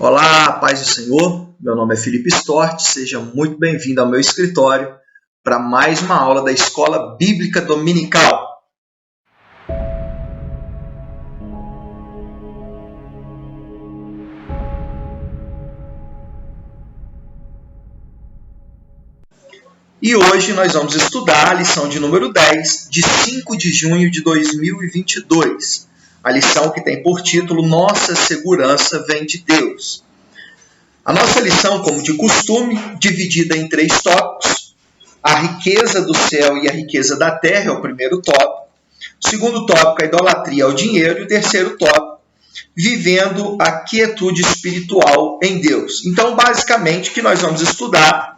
Olá, paz do Senhor. Meu nome é Felipe Stort. Seja muito bem-vindo ao meu escritório para mais uma aula da Escola Bíblica Dominical. E hoje nós vamos estudar a lição de número 10, de 5 de junho de 2022. A lição que tem por título Nossa Segurança Vem de Deus. A nossa lição, como de costume, dividida em 3 tópicos. A riqueza do céu e a riqueza da terra é o primeiro tópico. O segundo tópico, a idolatria ao dinheiro. E o terceiro tópico, vivendo a quietude espiritual em Deus. Então, basicamente, o que nós vamos estudar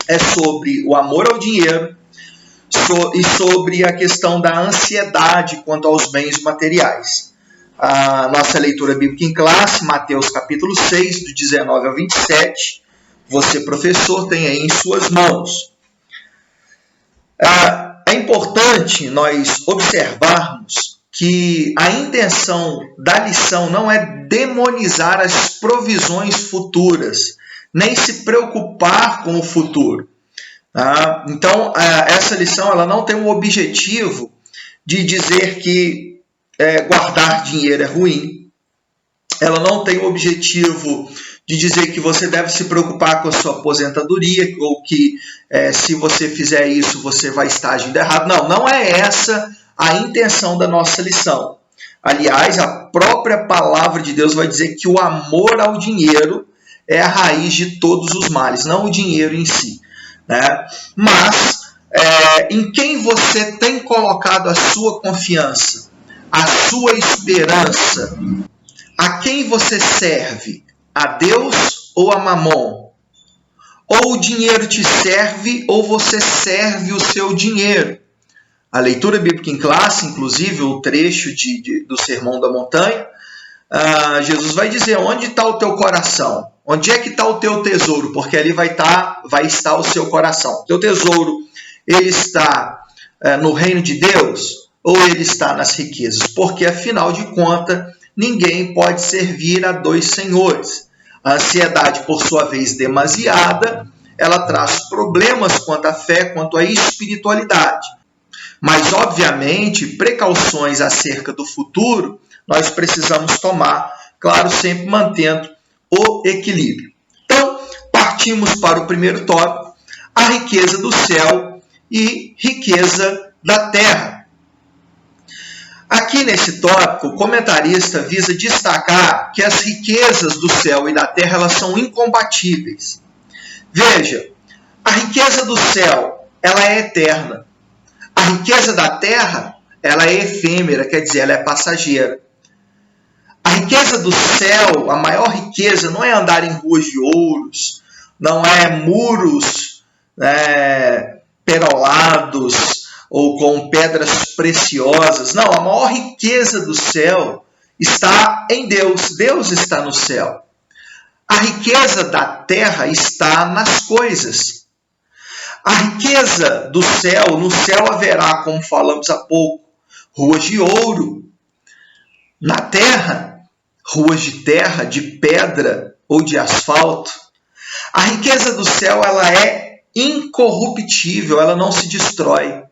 é sobre o amor ao dinheiro e sobre a questão da ansiedade quanto aos bens materiais. A nossa leitura bíblica em classe, Mateus capítulo 6, do 19 ao 27. Você, professor, tem aí em suas mãos. É importante nós observarmos que a intenção da lição não é demonizar as provisões futuras, nem se preocupar com o futuro. Então, essa lição ela não tem o objetivo de dizer que guardar dinheiro é ruim. Ela não tem o objetivo de dizer que você deve se preocupar com a sua aposentadoria ou que se você fizer isso você vai estar agindo errado. Não é essa a intenção da nossa lição. Aliás, a própria palavra de Deus vai dizer que o amor ao dinheiro é a raiz de todos os males, não o dinheiro em si. Né? Mas, em quem você tem colocado a sua confiança? A sua esperança? A quem você serve? A Deus ou a Mamon? Ou o dinheiro te serve ou você serve o seu dinheiro? A leitura bíblica em classe, inclusive o trecho do Sermão da Montanha, Jesus vai dizer: onde está o teu coração? Onde é que está o teu tesouro? Porque ali vai estar o seu coração. O teu tesouro, ele está no reino de Deus? Ou ele está nas riquezas? Porque, afinal de contas, ninguém pode servir a 2 senhores. A ansiedade, por sua vez, demasiada, ela traz problemas quanto à fé, quanto à espiritualidade. Mas, obviamente, precauções acerca do futuro, nós precisamos tomar, claro, sempre mantendo o equilíbrio. Então, partimos para o primeiro tópico, a riqueza do céu e riqueza da terra. Aqui nesse tópico, o comentarista visa destacar que as riquezas do céu e da terra elas são incompatíveis. Veja, a riqueza do céu ela é eterna. A riqueza da terra ela é efêmera, quer dizer, ela é passageira. A riqueza do céu, a maior riqueza, não é andar em ruas de ouros, não é muros perolados, ou com pedras preciosas. Não, a maior riqueza do céu está em Deus. Deus está no céu. A riqueza da terra está nas coisas. A riqueza do céu, no céu haverá, como falamos há pouco, ruas de ouro. Na terra, ruas de terra, de pedra ou de asfalto. A riqueza do céu ela é incorruptível, ela não se destrói.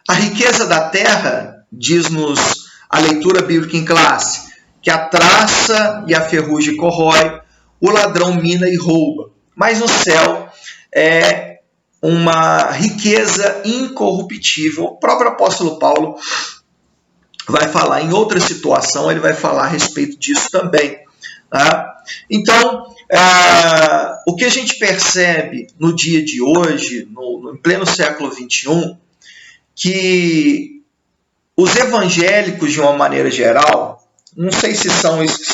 A riqueza da terra, diz-nos a leitura bíblica em classe, que a traça e a ferrugem corrói, o ladrão mina e rouba. Mas no céu é uma riqueza incorruptível. O próprio apóstolo Paulo vai falar em outra situação, ele vai falar a respeito disso também. Tá? Então, o que a gente percebe no dia de hoje, em pleno século XXI, que os evangélicos, de uma maneira geral, não sei se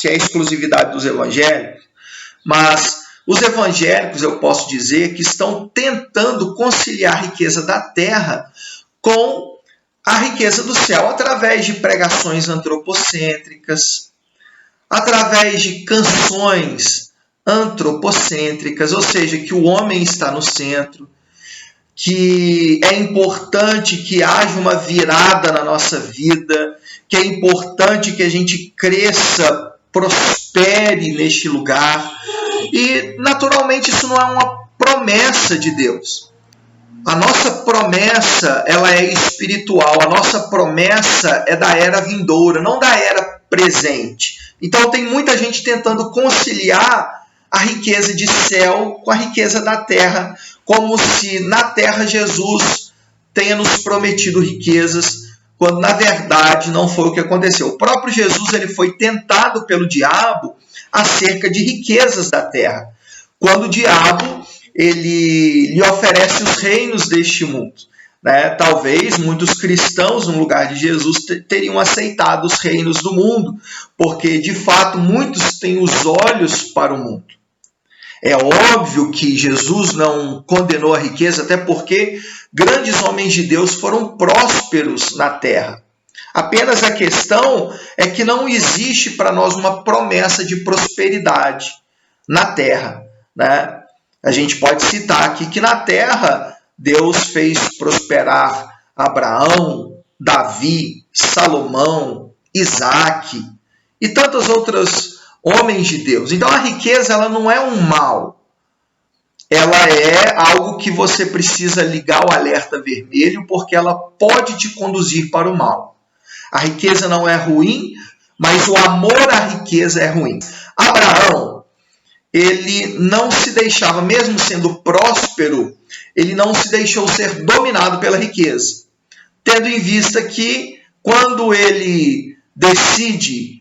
é exclusividade dos evangélicos, mas os evangélicos, eu posso dizer, que estão tentando conciliar a riqueza da terra com a riqueza do céu, através de pregações antropocêntricas, através de canções antropocêntricas, ou seja, que o homem está no centro, que é importante que haja uma virada na nossa vida, que é importante que a gente cresça prospere neste lugar. E, naturalmente, isso não é uma promessa de Deus. A nossa promessa, ela é espiritual. A nossa promessa é da era vindoura, não da era presente. Então, tem muita gente tentando conciliar a riqueza de céu com a riqueza da terra, como se na terra Jesus tenha nos prometido riquezas, quando na verdade não foi o que aconteceu. O próprio Jesus, ele foi tentado pelo diabo acerca de riquezas da terra, quando o diabo ele lhe oferece os reinos deste mundo. Talvez muitos cristãos no lugar de Jesus teriam aceitado os reinos do mundo, porque de fato muitos têm os olhos para o mundo. É óbvio que Jesus não condenou a riqueza, até porque grandes homens de Deus foram prósperos na terra. Apenas a questão é que não existe para nós uma promessa de prosperidade na terra. A gente pode citar aqui que na terra Deus fez prosperar Abraão, Davi, Salomão, Isaac e tantos outros homens de Deus. Então a riqueza, ela não é um mal. Ela é algo que você precisa ligar o alerta vermelho, porque ela pode te conduzir para o mal. A riqueza não é ruim, mas o amor à riqueza é ruim. Abraão, ele não se deixava, mesmo sendo próspero, ele não se deixou ser dominado pela riqueza. Tendo em vista que, quando ele decide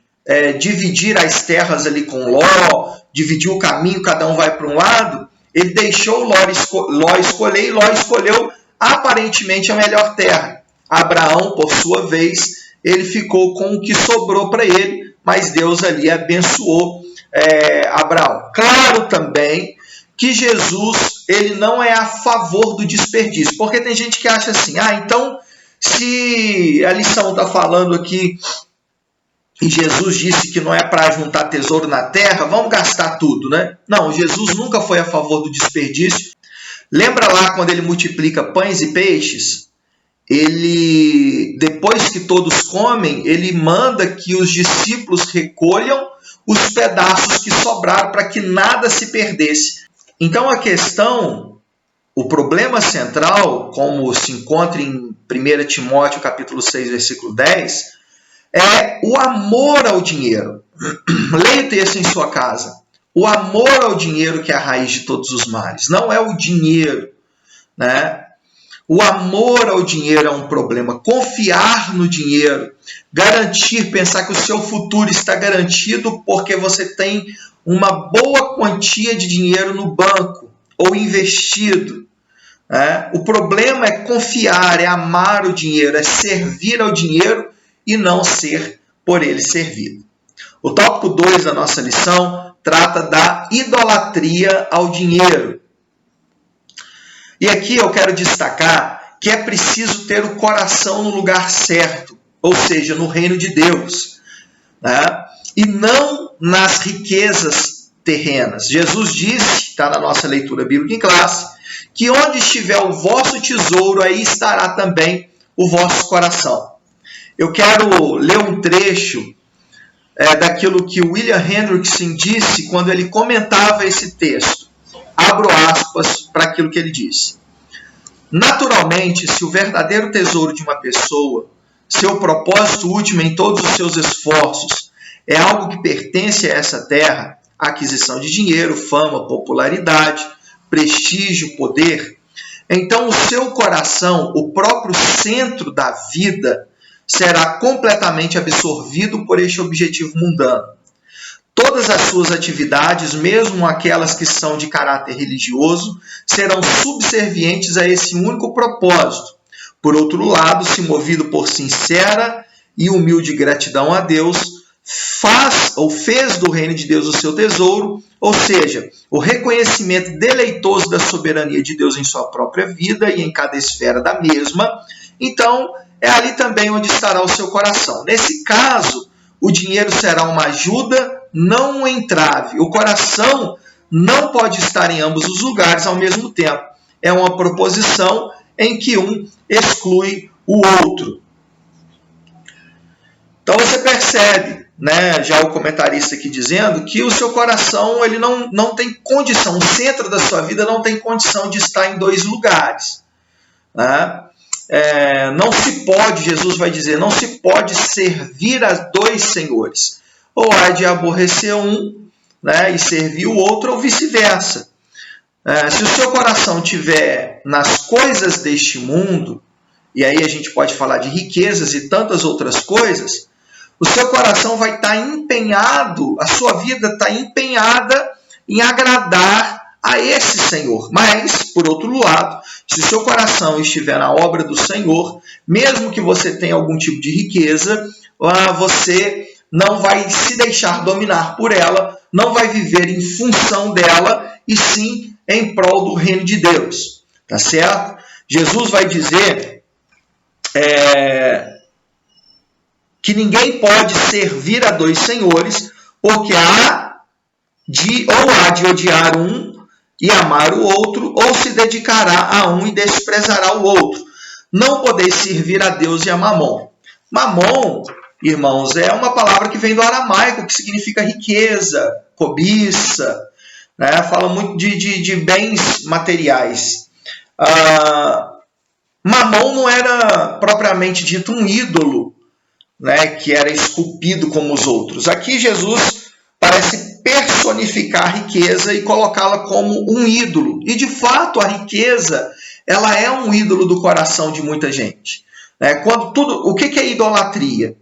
dividir as terras ali com Ló, dividir o caminho, cada um vai para um lado, ele deixou Ló escolher, e Ló escolheu aparentemente a melhor terra. Abraão, por sua vez, ele ficou com o que sobrou para ele, mas Deus ali abençoou Abraão. Claro também que Jesus, ele não é a favor do desperdício, porque tem gente que acha assim, então, se a lição está falando aqui e Jesus disse que não é para juntar tesouro na terra, vamos gastar tudo, né? Não, Jesus nunca foi a favor do desperdício. Lembra lá quando ele multiplica pães e peixes? Ele, depois que todos comem, ele manda que os discípulos recolham os pedaços que sobraram para que nada se perdesse. Então a questão, o problema central, como se encontra em 1 Timóteo capítulo 6, versículo 10, é o amor ao dinheiro. Leia o texto em sua casa. O amor ao dinheiro que é a raiz de todos os males. Não é o dinheiro, O amor ao dinheiro é um problema. Confiar no dinheiro, garantir, pensar que o seu futuro está garantido porque você tem uma boa quantia de dinheiro no banco ou investido. O problema é confiar, é amar o dinheiro, é servir ao dinheiro e não ser por ele servido. O tópico 2 da nossa lição trata da idolatria ao dinheiro. E aqui eu quero destacar que é preciso ter o coração no lugar certo, ou seja, no reino de Deus, e não nas riquezas terrenas. Jesus disse, está na nossa leitura bíblica em classe, que onde estiver o vosso tesouro, aí estará também o vosso coração. Eu quero ler um trecho daquilo que William Hendrickson disse quando ele comentava esse texto. Abro aspas para aquilo que ele disse. Naturalmente, se o verdadeiro tesouro de uma pessoa, seu propósito último em todos os seus esforços, é algo que pertence a essa terra, a aquisição de dinheiro, fama, popularidade, prestígio, poder, então o seu coração, o próprio centro da vida, será completamente absorvido por este objetivo mundano. Todas as suas atividades, mesmo aquelas que são de caráter religioso, serão subservientes a esse único propósito. Por outro lado, se movido por sincera e humilde gratidão a Deus, fez do reino de Deus o seu tesouro, ou seja, o reconhecimento deleitoso da soberania de Deus em sua própria vida e em cada esfera da mesma, então é ali também onde estará o seu coração. Nesse caso, o dinheiro será uma ajuda, não um entrave. O coração não pode estar em ambos os lugares ao mesmo tempo. É uma proposição em que um exclui o outro. Então você percebe né, já o comentarista aqui dizendo que o seu coração ele não tem condição, o centro da sua vida não tem condição de estar em dois lugares. Né? Não se pode, Jesus vai dizer, não se pode servir a dois senhores. Ou há de aborrecer um, né, e servir o outro, ou vice-versa. Se o seu coração estiver nas coisas deste mundo, e aí a gente pode falar de riquezas e tantas outras coisas, o seu coração vai estar empenhado, a sua vida está empenhada em agradar a esse Senhor. Mas, por outro lado, se o seu coração estiver na obra do Senhor, mesmo que você tenha algum tipo de riqueza, você não vai se deixar dominar por ela, não vai viver em função dela, e sim em prol do reino de Deus. Tá certo? Jesus vai dizer que ninguém pode servir a dois senhores, porque há de odiar um e amar o outro, ou se dedicará a um e desprezará o outro. Não podeis servir a Deus e a Mamon. Mamon, irmãos, é uma palavra que vem do aramaico, que significa riqueza, cobiça, né? Fala muito de bens materiais. Mamon não era propriamente dito um ídolo, né, que era esculpido como os outros. Aqui Jesus parece personificar a riqueza e colocá-la como um ídolo. E de fato a riqueza ela é um ídolo do coração de muita gente. O que é idolatria?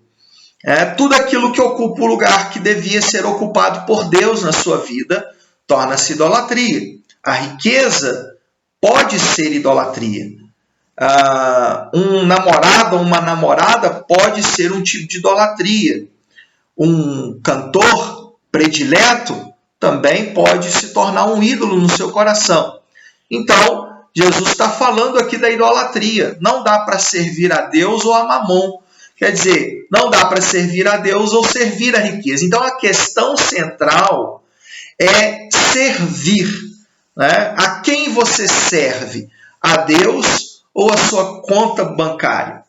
Tudo aquilo que ocupa o lugar que devia ser ocupado por Deus na sua vida torna-se idolatria. A riqueza pode ser idolatria. Um namorado ou uma namorada pode ser um tipo de idolatria. Um cantor predileto também pode se tornar um ídolo no seu coração. Então, Jesus está falando aqui da idolatria. Não dá para servir a Deus ou a Mamon. Quer dizer, não dá para servir a Deus ou servir a riqueza. Então, a questão central é servir. Né? A quem você serve? A Deus ou a sua conta bancária?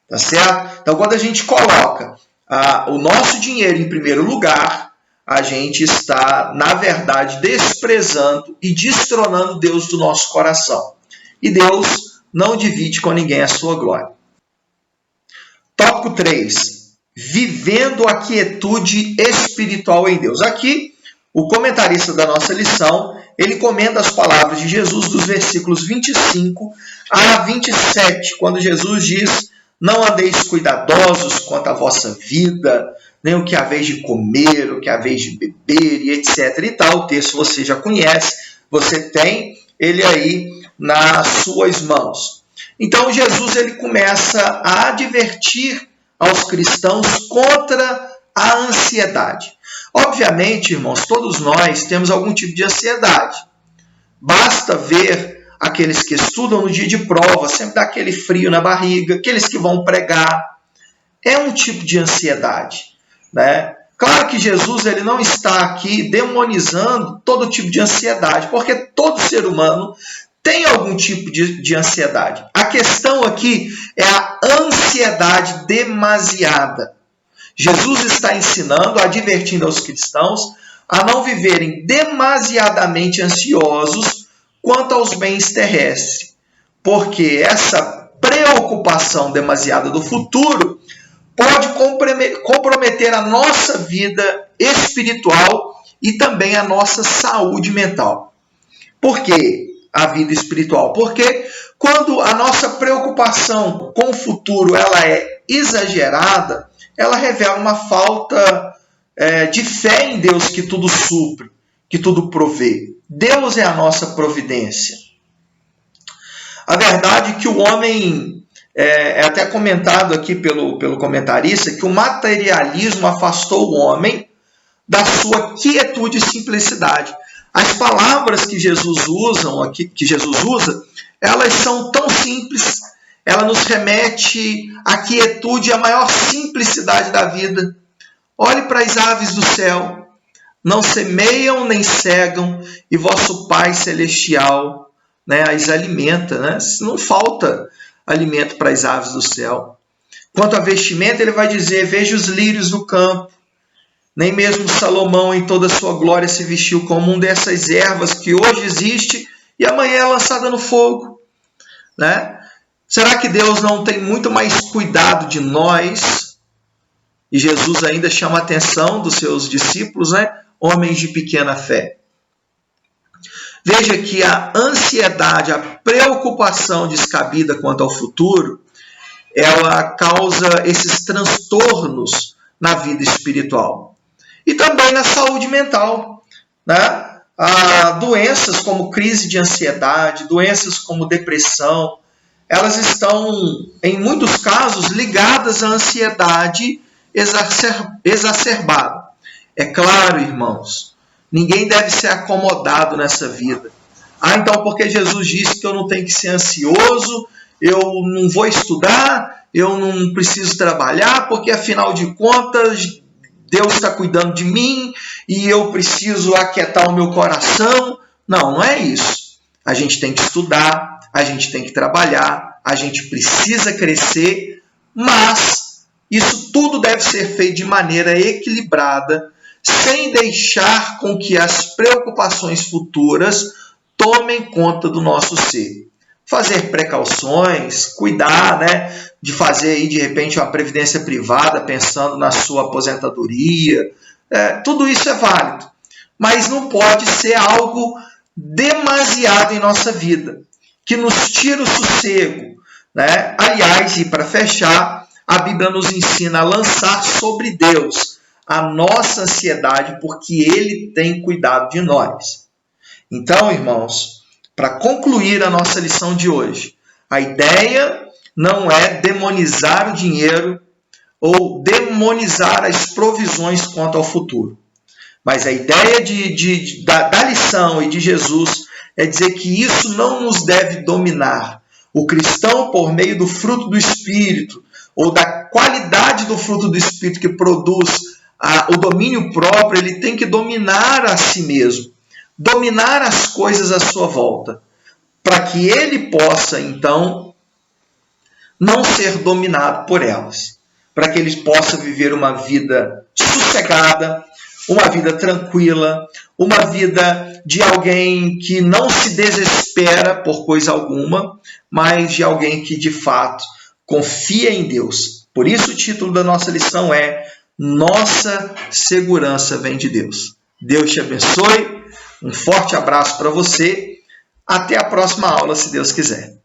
Tá certo? Então, quando a gente coloca o nosso dinheiro em primeiro lugar, a gente está, na verdade, desprezando e destronando Deus do nosso coração. E Deus não divide com ninguém a sua glória. Tópico 3. Vivendo a quietude espiritual em Deus. Aqui, o comentarista da nossa lição, ele comenta as palavras de Jesus dos versículos 25 a 27, quando Jesus diz: não andeis cuidadosos quanto à vossa vida, nem o que haveis de comer, o que haveis de beber, e etc. e tal. O texto você já conhece, você tem ele aí nas suas mãos. Então Jesus ele começa a advertir aos cristãos contra a ansiedade. Obviamente, irmãos, todos nós temos algum tipo de ansiedade. Basta ver aqueles que estudam no dia de prova, sempre dá aquele frio na barriga, aqueles que vão pregar. É um tipo de ansiedade. Né? Claro que Jesus ele não está aqui demonizando todo tipo de ansiedade, porque todo ser humano tem algum tipo de ansiedade. A questão aqui é a ansiedade demasiada. Jesus está ensinando, advertindo aos cristãos a não viverem demasiadamente ansiosos quanto aos bens terrestres, porque essa preocupação demasiada do futuro pode comprometer a nossa vida espiritual e também a nossa saúde mental. Por que a vida espiritual? Porque quando a nossa preocupação com o futuro ela é exagerada, ela revela uma falta de fé em Deus que tudo supre, que tudo provê. Deus é a nossa providência. A verdade é que o homem, é até comentado aqui pelo comentarista, que o materialismo afastou o homem da sua quietude e simplicidade. As palavras que Jesus usa, elas são tão simples, ela nos remete à quietude e à maior simplicidade da vida. Olhe para as aves do céu, não semeiam nem cegam, e vosso Pai Celestial, né, as alimenta. Né? Não falta alimento para as aves do céu. Quanto a vestimenta, ele vai dizer: veja os lírios do campo, Nem mesmo Salomão, em toda a sua glória, se vestiu como um dessas ervas que hoje existe e amanhã é lançada no fogo, né? Será que Deus não tem muito mais cuidado de nós? E Jesus ainda chama a atenção dos seus discípulos, né? Homens de pequena fé. Veja que a ansiedade, a preocupação descabida quanto ao futuro, ela causa esses transtornos na vida espiritual. E também na saúde mental, né? Doenças como crise de ansiedade, doenças como depressão, elas estão, em muitos casos, ligadas à ansiedade exacerbada. É claro, irmãos, ninguém deve ser acomodado nessa vida. Então, porque Jesus disse que eu não tenho que ser ansioso, eu não vou estudar, eu não preciso trabalhar, porque afinal de contas Deus está cuidando de mim e eu preciso aquietar o meu coração. Não, não é isso. A gente tem que estudar, a gente tem que trabalhar, a gente precisa crescer, mas isso tudo deve ser feito de maneira equilibrada, sem deixar com que as preocupações futuras tomem conta do nosso ser. Fazer precauções, cuidar, né, de fazer aí, de repente, uma previdência privada, pensando na sua aposentadoria. Tudo isso é válido, mas não pode ser algo demasiado em nossa vida, que nos tira o sossego, né? Aliás, e para fechar, a Bíblia nos ensina a lançar sobre Deus a nossa ansiedade, porque Ele tem cuidado de nós. Então, irmãos, para concluir a nossa lição de hoje, a ideia não é demonizar o dinheiro ou demonizar as provisões quanto ao futuro. Mas a ideia da lição e de Jesus é dizer que isso não nos deve dominar. O cristão, por meio do fruto do Espírito, ou da qualidade do fruto do Espírito que produz o domínio próprio, ele tem que dominar a si mesmo, dominar as coisas à sua volta, para que ele possa, então, não ser dominado por elas, para que ele possa viver uma vida sossegada, uma vida tranquila, uma vida de alguém que não se desespera por coisa alguma, mas de alguém que, de fato, confia em Deus. Por isso o título da nossa lição é Nossa Segurança Vem de Deus. Deus te abençoe, um forte abraço para você, até a próxima aula, se Deus quiser.